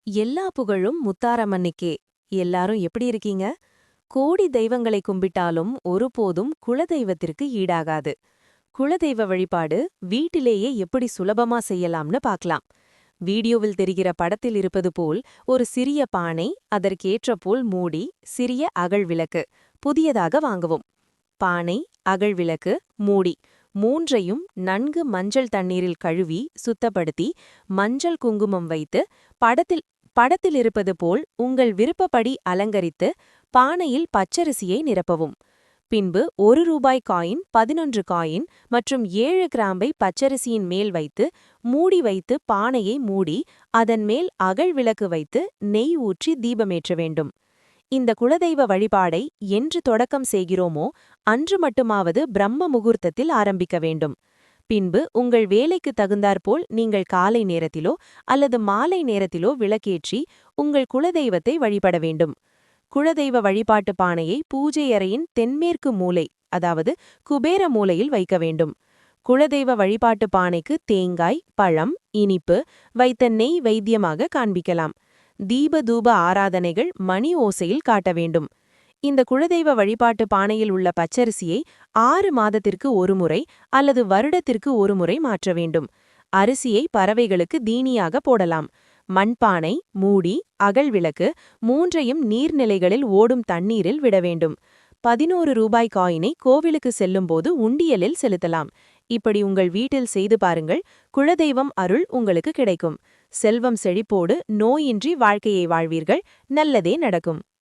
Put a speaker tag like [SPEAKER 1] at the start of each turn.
[SPEAKER 1] எல்லா புகழும் முத்தாரம்மனுக்கே. எல்லாரும் எப்படி இருக்கீங்க? கோடி தெய்வங்களை கும்பிட்டாலும் ஒருபோதும் குலதெய்வத்திற்கு ஈடாகாது. குலதெய்வ வழிபாடு வீட்டிலேயே எப்படி சுலபமா செய்யலாம்னு பார்க்கலாம். வீடியோவில் தெரிகிற படத்தில் இருப்பது போல் ஒரு சிறிய பானை, அதற்கேற்றபோல் மூடி, சிறிய அகல் விளக்கு புதியதாக வாங்கவும். பானை, அகல் விளக்கு, மூடி மூன்றையும் நன்கு மஞ்சள் தண்ணீரில் கழுவி சுத்தப்படுத்தி மஞ்சள் குங்குமம் வைத்து படத்தில் இருப்பது போல் உங்கள் விருப்பப்படி அலங்கரித்து பானையில் பச்சரிசியை நிரப்பவும். பின்பு ரூபாய் காயின், 11 காயின் மற்றும் 7 கிராம்பை பச்சரிசியின் மேல் வைத்து மூடி வைத்து பானையை மூடி அதன் மேல் அகல் விளக்கு வைத்து நெய் ஊற்றி தீபமேற்ற வேண்டும். இந்த குலதெய்வ வழிபாடை என்று தொடக்கம் செய்கிறோமோ அன்று மட்டுமாவது பிரம்ம முகூர்த்தத்தில் ஆரம்பிக்க வேண்டும். பின்பு உங்கள் வேலைக்கு தகுந்தாற்போல் நீங்கள் காலை நேரத்திலோ அல்லது மாலை நேரத்திலோ விளக்கேற்றி உங்கள் குலதெய்வத்தை வழிபட வேண்டும். குலதெய்வ வழிபாட்டு பானையை பூஜை அறையின் தென்மேற்கு மூலை, அதாவது குபேர மூலையில் வைக்க வேண்டும். குலதெய்வ வழிபாட்டு பானைக்கு தேங்காய், பழம், இனிப்பு வைத்த நெய் வைத்தியமாக காண்பிக்கலாம். தீப தூப ஆராதனைகள் மணி ஓசையில் காட்ட வேண்டும். இந்த குலதெய்வ வழிபாட்டு பானையில் உள்ள பச்சரிசியை 6 மாதத்திற்கு ஒருமுறை அல்லது வருடத்திற்கு ஒருமுறை மாற்ற வேண்டும். அரிசியை பறவைகளுக்கு தீனியாக போடலாம். மண்பானை, மூடி, அகல் விளக்கு மூன்றையும் நீர்நிலைகளில் ஓடும் தண்ணீரில் விட வேண்டும். 11 ரூபாய் காயினை கோவிலுக்கு செல்லும்போது உண்டியலில் செலுத்தலாம். இப்படி உங்கள் வீட்டில் செய்து பாருங்கள். குலதெய்வம் அருள் உங்களுக்கு கிடைக்கும். செல்வம் செழிப்போடு நோயின்றி வாழ்க்கையை வாழ்வீர்கள். நல்லதே நடக்கும்.